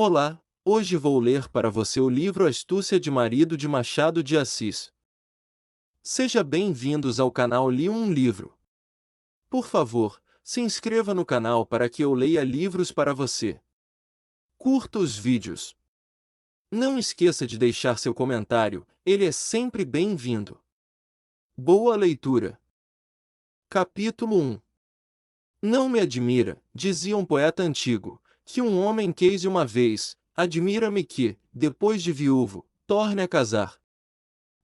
Olá, hoje vou ler para você o livro Astúcia de Marido de Machado de Assis. Seja bem-vindos ao canal Li um Livro. Por favor, se inscreva no canal para que eu leia livros para você. Curta os vídeos. Não esqueça de deixar seu comentário, ele é sempre bem-vindo. Boa leitura. Capítulo 1. Não me admira, dizia um poeta antigo, que um homem queise uma vez, admira-me que, depois de viúvo, torne a casar.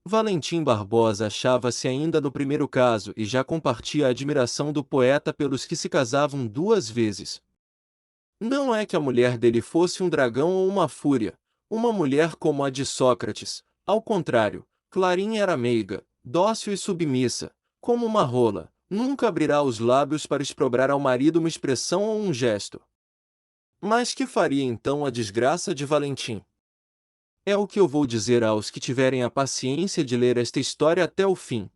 Valentim Barbosa achava-se ainda no primeiro caso e já compartia a admiração do poeta pelos que se casavam duas vezes. Não é que a mulher dele fosse um dragão ou uma fúria, uma mulher como a de Sócrates, ao contrário, Clarinha era meiga, dócil e submissa, como uma rola, nunca abrirá os lábios para exprobrar ao marido uma expressão ou um gesto. Mas que faria então a desgraça de Valentim? É o que eu vou dizer aos que tiverem a paciência de ler esta história até o fim.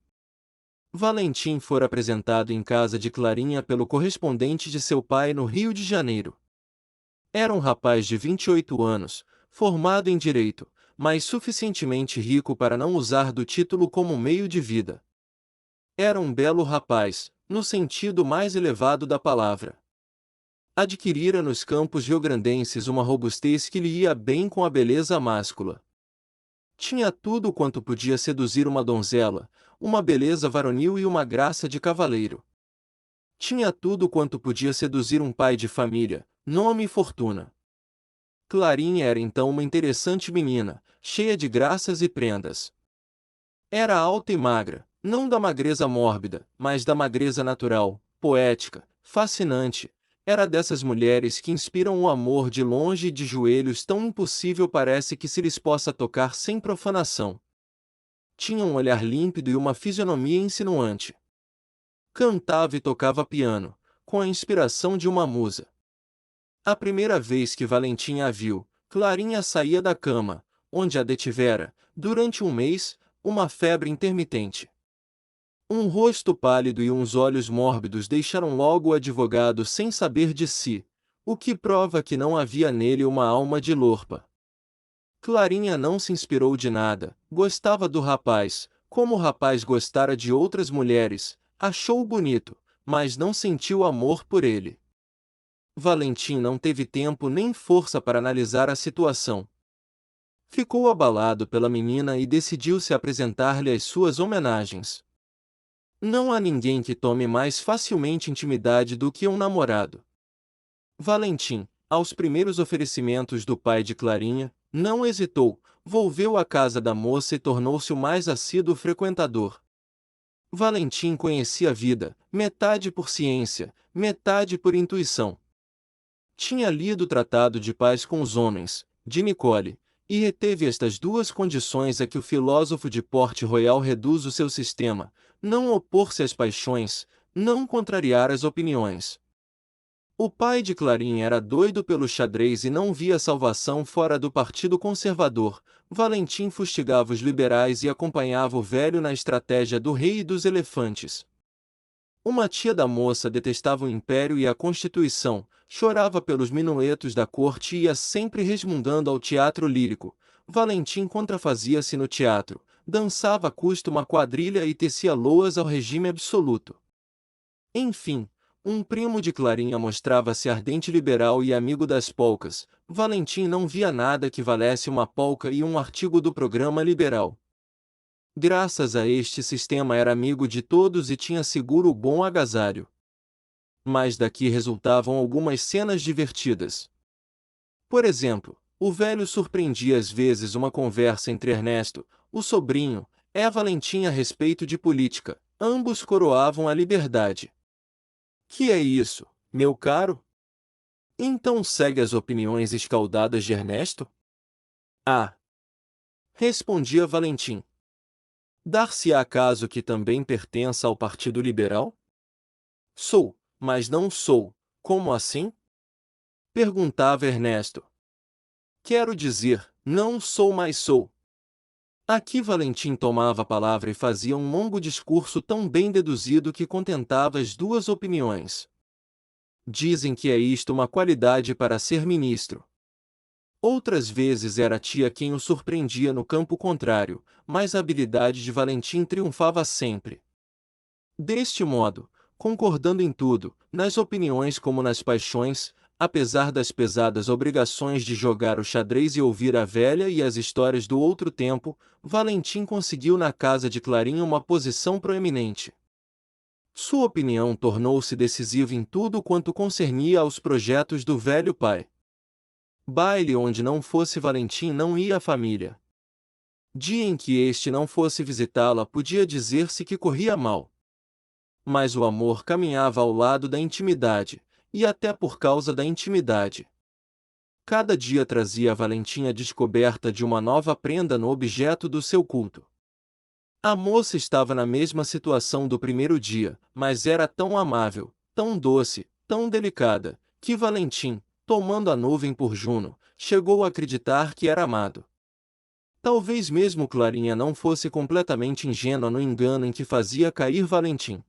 Valentim fora apresentado em casa de Clarinha pelo correspondente de seu pai no Rio de Janeiro. Era um rapaz de 28 anos, formado em direito, mas suficientemente rico para não usar do título como meio de vida. Era um belo rapaz, no sentido mais elevado da palavra. Adquirira nos campos riograndenses uma robustez que lhe ia bem com a beleza máscula. Tinha tudo quanto podia seduzir uma donzela, uma beleza varonil e uma graça de cavaleiro. Tinha tudo quanto podia seduzir um pai de família, nome e fortuna. Clarinha era então uma interessante menina, cheia de graças e prendas. Era alta e magra, não da magreza mórbida, mas da magreza natural, poética, fascinante. Era dessas mulheres que inspiram o amor de longe e de joelhos tão impossível parece que se lhes possa tocar sem profanação. Tinha um olhar límpido e uma fisionomia insinuante. Cantava e tocava piano, com a inspiração de uma musa. A primeira vez que Valentim a viu, Clarinha saía da cama, onde a detivera, durante um mês, uma febre intermitente. Um rosto pálido e uns olhos mórbidos deixaram logo o advogado sem saber de si, o que prova que não havia nele uma alma de lorpa. Clarinha não se inspirou de nada, gostava do rapaz, como o rapaz gostara de outras mulheres, achou-o bonito, mas não sentiu amor por ele. Valentim não teve tempo nem força para analisar a situação. Ficou abalado pela menina e decidiu-se apresentar-lhe as suas homenagens. Não há ninguém que tome mais facilmente intimidade do que um namorado. Valentim, aos primeiros oferecimentos do pai de Clarinha, não hesitou, volveu à casa da moça e tornou-se o mais assíduo frequentador. Valentim conhecia a vida, metade por ciência, metade por intuição. Tinha lido o Tratado de Paz com os Homens, de Nicole, e reteve estas duas condições a que o filósofo de porte royal reduz o seu sistema: não opor-se às paixões, não contrariar as opiniões. O pai de Clarinha era doido pelo xadrez e não via salvação fora do Partido Conservador. Valentim fustigava os liberais e acompanhava o velho na estratégia do rei e dos elefantes. Uma tia da moça detestava o império e a Constituição, chorava pelos minuetos da corte e ia sempre resmungando ao teatro lírico. Valentim contrafazia-se no teatro, dançava a custo uma quadrilha e tecia loas ao regime absoluto. Enfim, um primo de Clarinha mostrava-se ardente liberal e amigo das polcas. Valentim não via nada que valesse uma polca e um artigo do programa liberal. Graças a este sistema era amigo de todos e tinha seguro o bom agasalho. Mas daqui resultavam algumas cenas divertidas. Por exemplo, o velho surpreendia às vezes uma conversa entre Ernesto, o sobrinho, e a Valentim a respeito de política. Ambos coroavam a liberdade. Que é isso, meu caro? Então segue as opiniões escaldadas de Ernesto? Ah! Respondia Valentim. Dar-se-á caso que também pertença ao Partido Liberal? Sou, mas não sou. Como assim? Perguntava Ernesto. Quero dizer, não sou, mas sou. Aqui Valentim tomava a palavra e fazia um longo discurso tão bem deduzido que contentava as duas opiniões. Dizem que é isto uma qualidade para ser ministro. Outras vezes era a tia quem o surpreendia no campo contrário, mas a habilidade de Valentim triunfava sempre. Deste modo, concordando em tudo, nas opiniões como nas paixões, apesar das pesadas obrigações de jogar o xadrez e ouvir a velha e as histórias do outro tempo, Valentim conseguiu na casa de Clarinha uma posição proeminente. Sua opinião tornou-se decisiva em tudo quanto concernia aos projetos do velho pai. Baile onde não fosse Valentim não ia a família. Dia em que este não fosse visitá-la podia dizer-se que corria mal. Mas o amor caminhava ao lado da intimidade, e até por causa da intimidade. Cada dia trazia a Valentim a descoberta de uma nova prenda no objeto do seu culto. A moça estava na mesma situação do primeiro dia, mas era tão amável, tão doce, tão delicada, que Valentim, tomando a nuvem por Juno, chegou a acreditar que era amado. Talvez mesmo Clarinha não fosse completamente ingênua no engano em que fazia cair Valentim.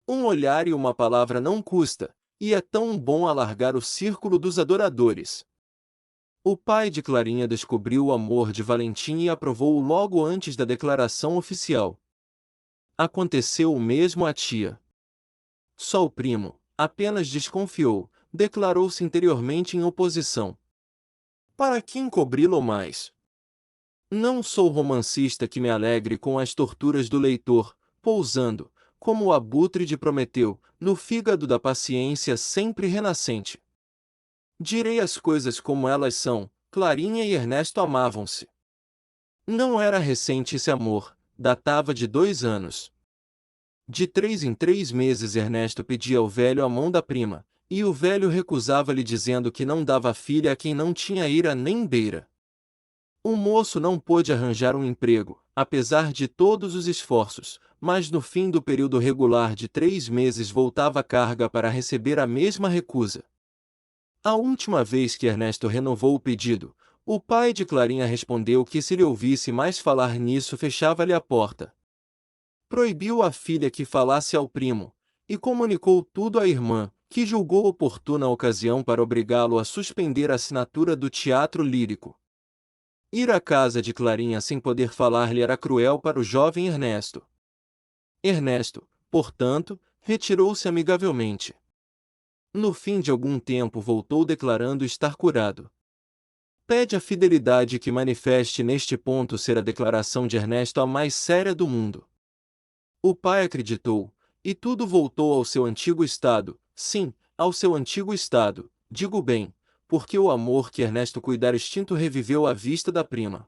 Um olhar e uma palavra não custa, e é tão bom alargar o círculo dos adoradores. O pai de Clarinha descobriu o amor de Valentim e aprovou-o logo antes da declaração oficial. Aconteceu o mesmo à tia. Só o primo, apenas desconfiou, declarou-se interiormente em oposição. Para que encobri-lo mais? Não sou romancista que me alegre com as torturas do leitor, pousando, como o abutre de Prometeu, no fígado da paciência sempre renascente. Direi as coisas como elas são, Clarinha e Ernesto amavam-se. Não era recente esse amor, datava de 2 anos. De 3 em 3 meses Ernesto pedia ao velho a mão da prima, e o velho recusava-lhe dizendo que não dava filha a quem não tinha ira nem beira. O moço não pôde arranjar um emprego, apesar de todos os esforços, mas no fim do período regular de 3 meses voltava a carga para receber a mesma recusa. A última vez que Ernesto renovou o pedido, o pai de Clarinha respondeu que se lhe ouvisse mais falar nisso fechava-lhe a porta. Proibiu à filha que falasse ao primo, e comunicou tudo à irmã, que julgou oportuna a ocasião para obrigá-lo a suspender a assinatura do teatro lírico. Ir à casa de Clarinha sem poder falar-lhe era cruel para o jovem Ernesto. Ernesto, portanto, retirou-se amigavelmente. No fim de algum tempo voltou declarando estar curado. Pede a fidelidade que manifeste neste ponto ser a declaração de Ernesto a mais séria do mundo. O pai acreditou, e tudo voltou ao seu antigo estado, sim, ao seu antigo estado, digo bem, porque o amor que Ernesto cuidara extinto reviveu à vista da prima.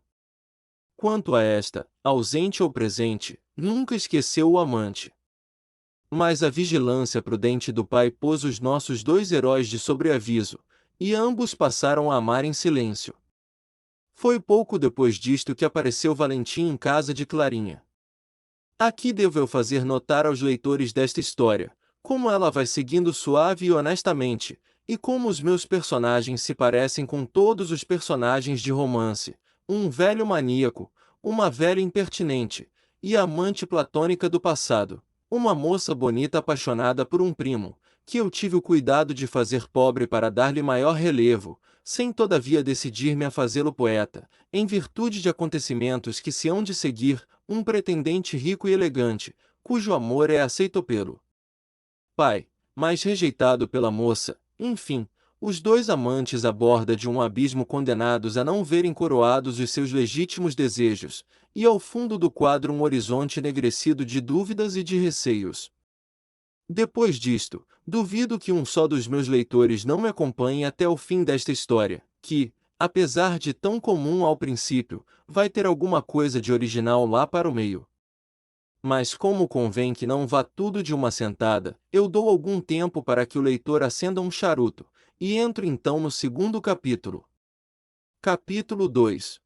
Quanto a esta, ausente ou presente, nunca esqueceu o amante. Mas a vigilância prudente do pai pôs os nossos 2 heróis de sobreaviso, e ambos passaram a amar em silêncio. Foi pouco depois disto que apareceu Valentim em casa de Clarinha. Aqui devo eu fazer notar aos leitores desta história, como ela vai seguindo suave e honestamente, e como os meus personagens se parecem com todos os personagens de romance, um velho maníaco, uma velha impertinente, e a amante platônica do passado, uma moça bonita apaixonada por um primo, que eu tive o cuidado de fazer pobre para dar-lhe maior relevo, sem todavia decidir-me a fazê-lo poeta, em virtude de acontecimentos que se hão de seguir, um pretendente rico e elegante, cujo amor é aceito pelo pai, mas rejeitado pela moça, enfim, os 2 amantes à borda de um abismo condenados a não verem coroados os seus legítimos desejos, e ao fundo do quadro um horizonte enegrecido de dúvidas e de receios. Depois disto, duvido que um só dos meus leitores não me acompanhe até o fim desta história, que, apesar de tão comum ao princípio, vai ter alguma coisa de original lá para o meio. Mas como convém que não vá tudo de uma sentada, eu dou algum tempo para que o leitor acenda um charuto, e entro então no segundo capítulo. Capítulo 2.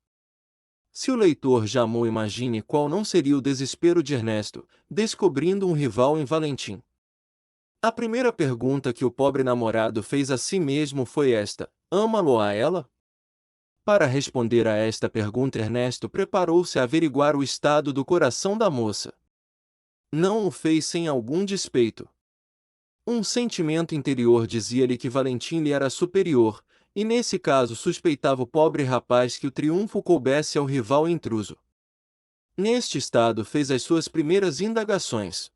Se o leitor já amou, imagine qual não seria o desespero de Ernesto, descobrindo um rival em Valentim. A primeira pergunta que o pobre namorado fez a si mesmo foi esta: ama-lo a ela? Para responder a esta pergunta, Ernesto preparou-se a averiguar o estado do coração da moça. Não o fez sem algum despeito. Um sentimento interior dizia-lhe que Valentim lhe era superior, e nesse caso suspeitava o pobre rapaz que o triunfo coubesse ao rival intruso. Neste estado fez as suas primeiras indagações.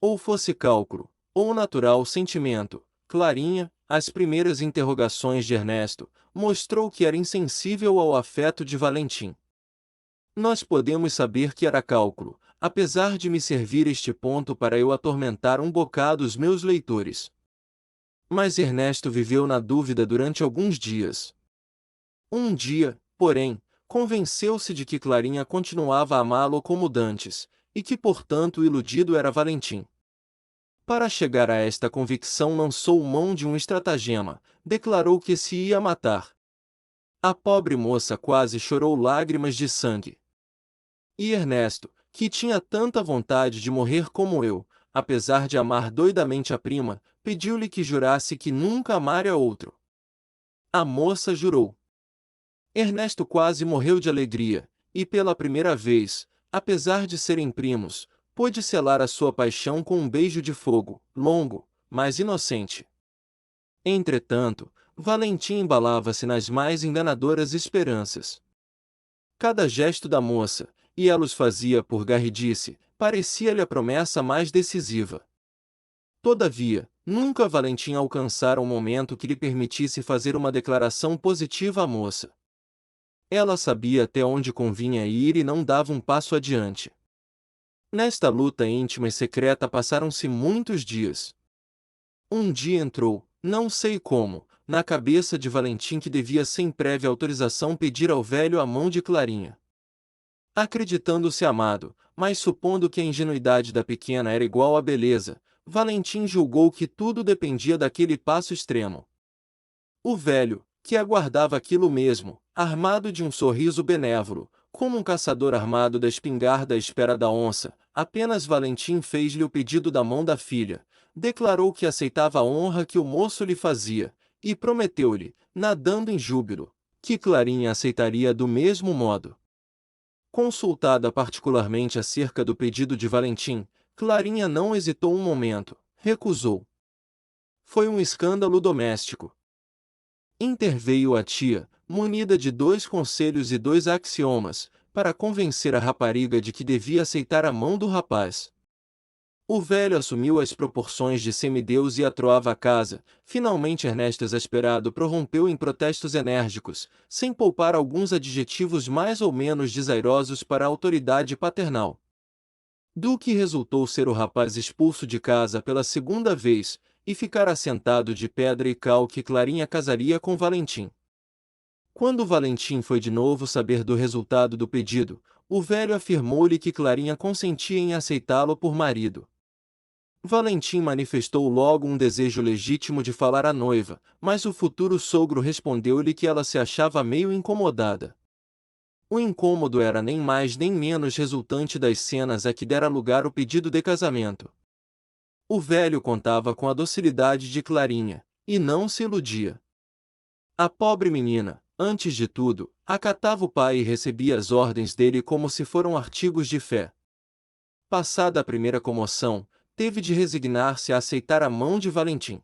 Ou fosse cálculo, ou natural sentimento, Clarinha, as primeiras interrogações de Ernesto, mostrou que era insensível ao afeto de Valentim. Nós podemos saber que era cálculo, apesar de me servir este ponto para eu atormentar um bocado os meus leitores. Mas Ernesto viveu na dúvida durante alguns dias. Um dia, porém, convenceu-se de que Clarinha continuava a amá-lo como dantes, e que portanto o iludido era Valentim. Para chegar a esta convicção lançou mão de um estratagema, declarou que se ia matar. A pobre moça quase chorou lágrimas de sangue. E Ernesto, que tinha tanta vontade de morrer como eu, apesar de amar doidamente a prima, pediu-lhe que jurasse que nunca amara outro. A moça jurou. Ernesto quase morreu de alegria, e pela primeira vez, apesar de serem primos, pôde selar a sua paixão com um beijo de fogo, longo, mas inocente. Entretanto, Valentim embalava-se nas mais enganadoras esperanças. Cada gesto da moça, e ela os fazia por garridice, parecia-lhe a promessa mais decisiva. Todavia, nunca Valentim alcançara um momento que lhe permitisse fazer uma declaração positiva à moça. Ela sabia até onde convinha ir e não dava um passo adiante. Nesta luta íntima e secreta passaram-se muitos dias. Um dia entrou, não sei como, na cabeça de Valentim que devia sem prévia autorização pedir ao velho a mão de Clarinha. Acreditando-se amado, mas supondo que a ingenuidade da pequena era igual à beleza, Valentim julgou que tudo dependia daquele passo extremo. O velho, que aguardava aquilo mesmo, armado de um sorriso benévolo, como um caçador armado da espingarda à espera da onça, apenas Valentim fez-lhe o pedido da mão da filha, declarou que aceitava a honra que o moço lhe fazia, e prometeu-lhe, nadando em júbilo, que Clarinha aceitaria do mesmo modo. Consultada particularmente acerca do pedido de Valentim, Clarinha não hesitou um momento, recusou. Foi um escândalo doméstico. Interveio a tia, munida de 2 conselhos e 2 axiomas, para convencer a rapariga de que devia aceitar a mão do rapaz. O velho assumiu as proporções de semideus e atroava a casa. Finalmente Ernesto exasperado prorrompeu em protestos enérgicos, sem poupar alguns adjetivos mais ou menos desairosos para a autoridade paternal. Do que resultou ser o rapaz expulso de casa pela segunda vez, e ficar assentado de pedra e cal que Clarinha casaria com Valentim. Quando Valentim foi de novo saber do resultado do pedido, o velho afirmou-lhe que Clarinha consentia em aceitá-lo por marido. Valentim manifestou logo um desejo legítimo de falar à noiva, mas o futuro sogro respondeu-lhe que ela se achava meio incomodada. O incômodo era nem mais nem menos resultante das cenas a que dera lugar o pedido de casamento. O velho contava com a docilidade de Clarinha, e não se iludia. A pobre menina, antes de tudo, acatava o pai e recebia as ordens dele como se foram artigos de fé. Passada a primeira comoção, teve de resignar-se a aceitar a mão de Valentim.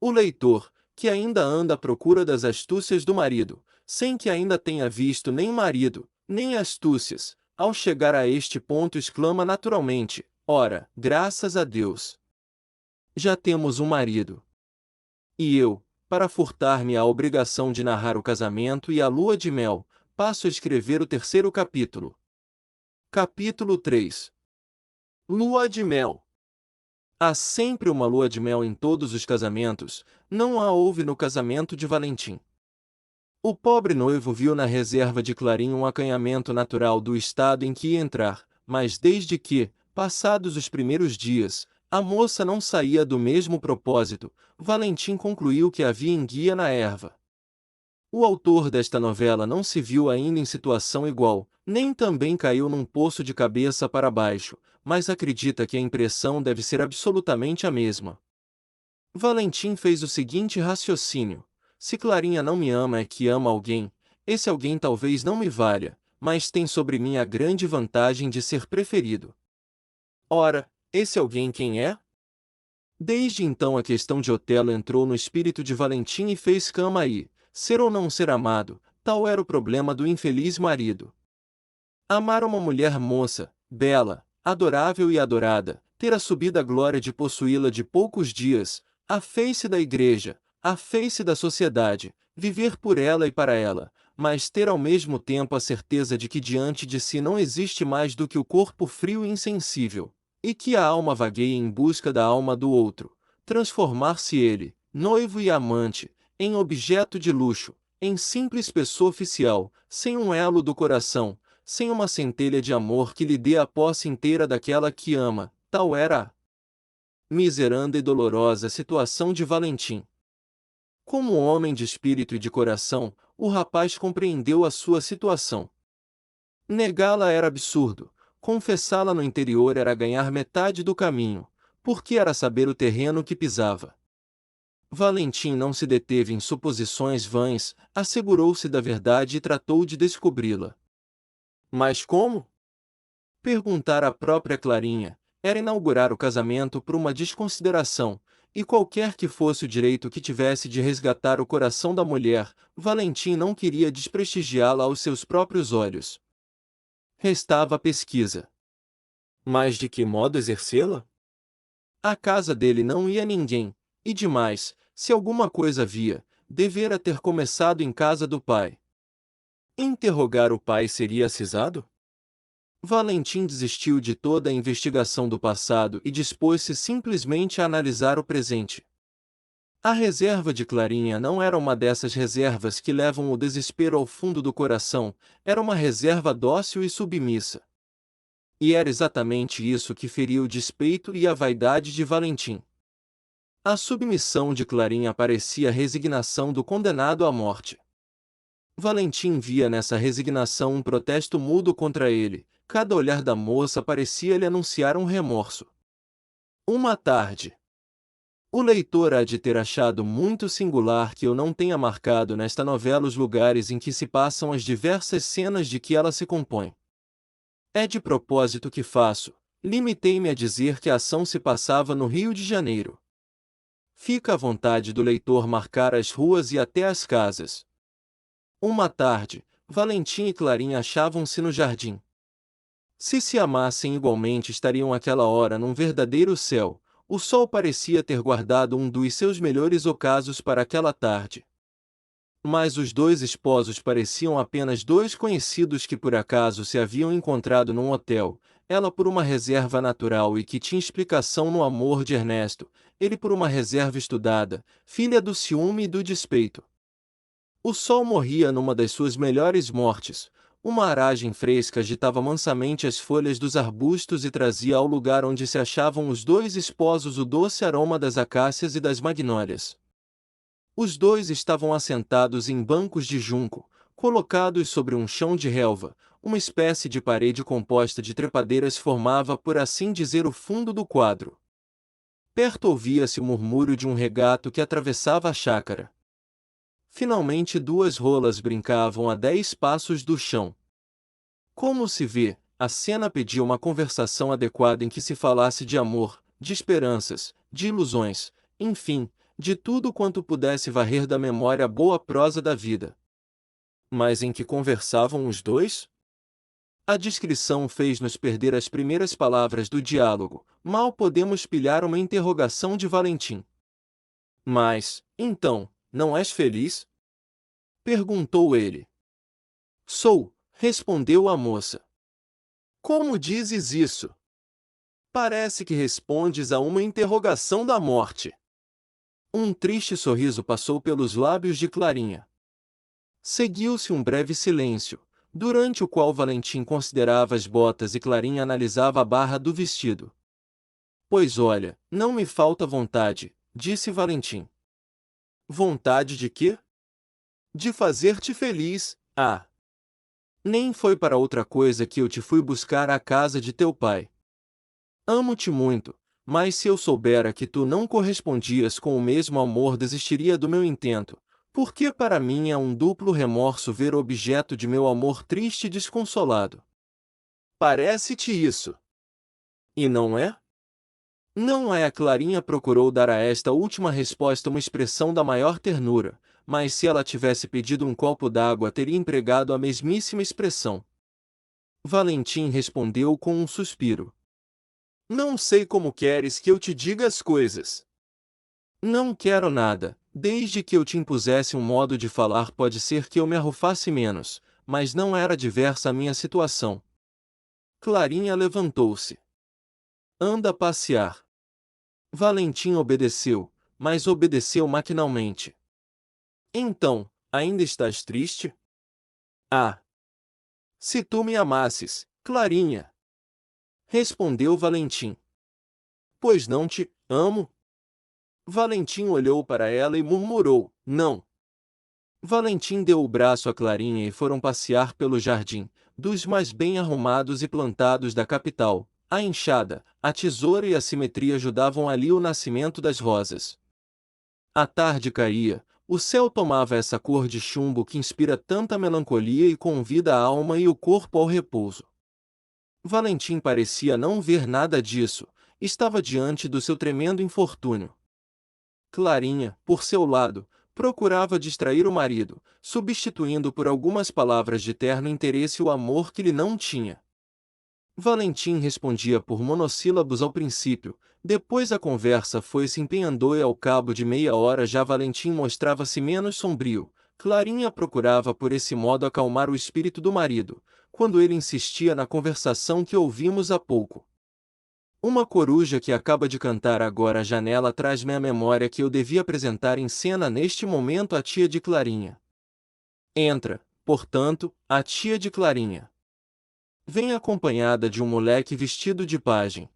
O leitor, que ainda anda à procura das astúcias do marido, sem que ainda tenha visto nem marido, nem astúcias, ao chegar a este ponto exclama naturalmente: ora, graças a Deus! Já temos um marido. E eu, para furtar-me à obrigação de narrar o casamento e a lua de mel, passo a escrever o 3º capítulo. Capítulo 3. Lua de mel. Há sempre uma lua de mel em todos os casamentos, não a houve no casamento de Valentim. O pobre noivo viu na reserva de Clarinha um acanhamento natural do estado em que ia entrar, mas desde que, passados os primeiros dias, a moça não saía do mesmo propósito, Valentim concluiu que havia enguia na erva. O autor desta novela não se viu ainda em situação igual, nem também caiu num poço de cabeça para baixo, mas acredita que a impressão deve ser absolutamente a mesma. Valentim fez o seguinte raciocínio: se Clarinha não me ama é que ama alguém, esse alguém talvez não me valha, mas tem sobre mim a grande vantagem de ser preferido. Ora, esse alguém quem é? Desde então a questão de Otelo entrou no espírito de Valentim e fez cama aí, ser ou não ser amado, tal era o problema do infeliz marido. Amar uma mulher moça, bela, adorável e adorada, ter a subida glória de possuí-la de poucos dias, a face da igreja, a face da sociedade, viver por ela e para ela, mas ter ao mesmo tempo a certeza de que diante de si não existe mais do que o corpo frio e insensível, e que a alma vagueia em busca da alma do outro, transformar-se ele, noivo e amante, em objeto de luxo, em simples pessoa oficial, sem um elo do coração, sem uma centelha de amor que lhe dê a posse inteira daquela que ama, tal era a miseranda e dolorosa situação de Valentim. Como homem de espírito e de coração, o rapaz compreendeu a sua situação. Negá-la era absurdo, confessá-la no interior era ganhar metade do caminho, porque era saber o terreno que pisava. Valentim não se deteve em suposições vãs, assegurou-se da verdade e tratou de descobri-la. Mas como? Perguntar à própria Clarinha era inaugurar o casamento por uma desconsideração, e qualquer que fosse o direito que tivesse de resgatar o coração da mulher, Valentim não queria desprestigiá-la aos seus próprios olhos. Restava a pesquisa. Mas de que modo exercê-la? À casa dele não ia ninguém, e demais, se alguma coisa havia, devera ter começado em casa do pai. Interrogar o pai seria acisado? Valentim desistiu de toda a investigação do passado e dispôs-se simplesmente a analisar o presente. A reserva de Clarinha não era uma dessas reservas que levam o desespero ao fundo do coração, era uma reserva dócil e submissa. E era exatamente isso que feria o despeito e a vaidade de Valentim. A submissão de Clarinha parecia a resignação do condenado à morte. Valentim via nessa resignação um protesto mudo contra ele, cada olhar da moça parecia lhe anunciar um remorso. Uma tarde. O leitor há de ter achado muito singular que eu não tenha marcado nesta novela os lugares em que se passam as diversas cenas de que ela se compõe. É de propósito que faço, limitei-me a dizer que a ação se passava no Rio de Janeiro. Fica à vontade do leitor marcar as ruas e até as casas. Uma tarde, Valentim e Clarinha achavam-se no jardim. Se amassem igualmente estariam àquela hora num verdadeiro céu, o sol parecia ter guardado um dos seus melhores ocasos para aquela tarde. Mas os dois esposos pareciam apenas dois conhecidos que por acaso se haviam encontrado num hotel, ela por uma reserva natural e que tinha explicação no amor de Ernesto, ele por uma reserva estudada, filha do ciúme e do despeito. O sol morria numa das suas melhores mortes. Uma aragem fresca agitava mansamente as folhas dos arbustos e trazia ao lugar onde se achavam os dois esposos o doce aroma das acácias e das magnólias. Os dois estavam assentados em bancos de junco, colocados sobre um chão de relva, uma espécie de parede composta de trepadeiras formava por assim dizer o fundo do quadro. Perto ouvia-se o murmúrio de um regato que atravessava a chácara. Finalmente duas rolas brincavam a 10 passos do chão. Como se vê, a cena pedia uma conversação adequada em que se falasse de amor, de esperanças, de ilusões, enfim, de tudo quanto pudesse varrer da memória a boa prosa da vida. Mas em que conversavam os dois? A descrição fez-nos perder as primeiras palavras do diálogo, mal podemos pilhar uma interrogação de Valentim. Mas, então, não és feliz? Perguntou ele. Sou, respondeu a moça. Como dizes isso? Parece que respondes a uma interrogação da morte. Um triste sorriso passou pelos lábios de Clarinha. Seguiu-se um breve silêncio, durante o qual Valentim considerava as botas e Clarinha analisava a barra do vestido. Pois olha, não me falta vontade, disse Valentim. Vontade de quê? De fazer-te feliz, ah! Nem foi para outra coisa que eu te fui buscar à casa de teu pai. Amo-te muito, mas se eu soubera que tu não correspondias com o mesmo amor desistiria do meu intento, porque para mim é um duplo remorso ver o objeto de meu amor triste e desconsolado. Parece-te isso? E não é? Não é? A Clarinha procurou dar a esta última resposta uma expressão da maior ternura, mas se ela tivesse pedido um copo d'água teria empregado a mesmíssima expressão. Valentim respondeu com um suspiro. Não sei como queres que eu te diga as coisas. Não quero nada, desde que eu te impusesse um modo de falar pode ser que eu me arrufasse menos, mas não era diversa a minha situação. Clarinha levantou-se. Anda a passear. Valentim obedeceu, mas obedeceu maquinalmente. Então, ainda estás triste? Ah! Se tu me amasses, Clarinha! Respondeu Valentim. Pois não te amo? Valentim olhou para ela e murmurou, não. Valentim deu o braço a Clarinha e foram passear pelo jardim, dos mais bem arrumados e plantados da capital. A enxada, a tesoura e a simetria ajudavam ali o nascimento das rosas. A tarde caía, o céu tomava essa cor de chumbo que inspira tanta melancolia e convida a alma e o corpo ao repouso. Valentim parecia não ver nada disso, estava diante do seu tremendo infortúnio. Clarinha, por seu lado, procurava distrair o marido, substituindo por algumas palavras de terno interesse o amor que lhe não tinha. Valentim respondia por monossílabos ao princípio, depois a conversa foi se empenhando e ao cabo de meia hora já Valentim mostrava-se menos sombrio. Clarinha procurava por esse modo acalmar o espírito do marido, quando ele insistia na conversação que ouvimos há pouco. Uma coruja que acaba de cantar agora à janela traz-me à memória que eu devia apresentar em cena neste momento a tia de Clarinha. Entra, portanto, a tia de Clarinha. Vem acompanhada de um moleque vestido de pajem.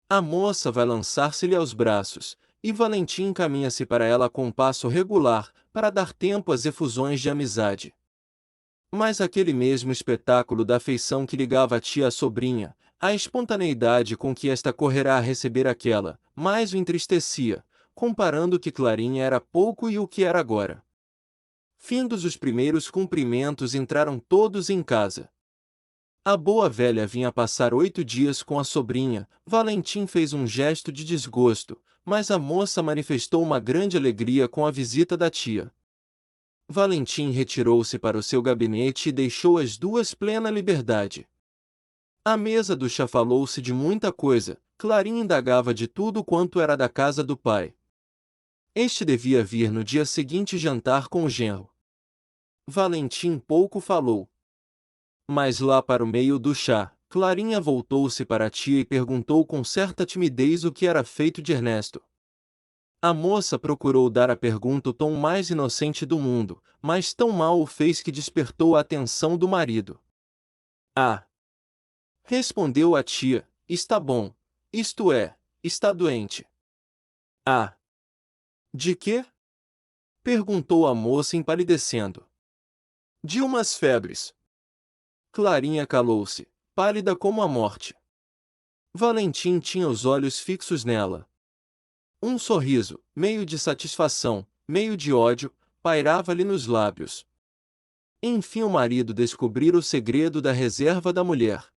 A moça vai lançar-se-lhe aos braços, e Valentim encaminha-se para ela com um passo regular, para dar tempo às efusões de amizade. Mas aquele mesmo espetáculo da afeição que ligava a tia à sobrinha, a espontaneidade com que esta correrá a receber aquela, mais o entristecia, comparando que Clarinha era pouco e o que era agora. Findos os primeiros cumprimentos entraram todos em casa. A boa velha vinha passar 8 dias com a sobrinha. Valentim fez um gesto de desgosto, mas a moça manifestou uma grande alegria com a visita da tia. Valentim retirou-se para o seu gabinete e deixou as duas plena liberdade. À mesa do chá falou-se de muita coisa. Clarinha indagava de tudo quanto era da casa do pai. Este devia vir no dia seguinte jantar com o genro. Valentim pouco falou. Mas lá para o meio do chá, Clarinha voltou-se para a tia e perguntou com certa timidez o que era feito de Ernesto. A moça procurou dar à pergunta o tom mais inocente do mundo, mas tão mal o fez que despertou a atenção do marido. Ah! Respondeu a tia, está bom, isto é, está doente. Ah! De quê? Perguntou a moça empalidecendo. De umas febres. Clarinha calou-se, pálida como a morte. Valentim tinha os olhos fixos nela. Um sorriso, meio de satisfação, meio de ódio, pairava-lhe nos lábios. Enfim o marido descobrira o segredo da reserva da mulher.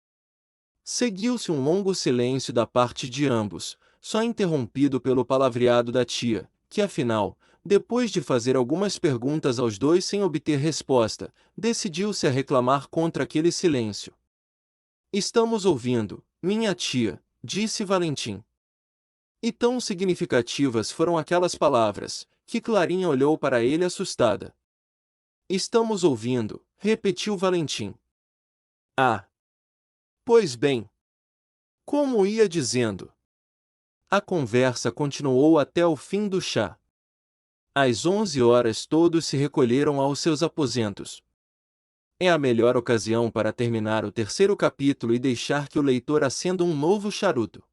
Seguiu-se um longo silêncio da parte de ambos, só interrompido pelo palavreado da tia, que afinal, depois de fazer algumas perguntas aos dois sem obter resposta, decidiu-se a reclamar contra aquele silêncio. Estamos ouvindo, minha tia, disse Valentim. E tão significativas foram aquelas palavras, que Clarinha olhou para ele assustada. Estamos ouvindo, repetiu Valentim. Ah! Pois bem. Como ia dizendo. A conversa continuou até o fim do chá. Às 11 horas todos se recolheram aos seus aposentos. É a melhor ocasião para terminar o terceiro capítulo e deixar que o leitor acenda um novo charuto.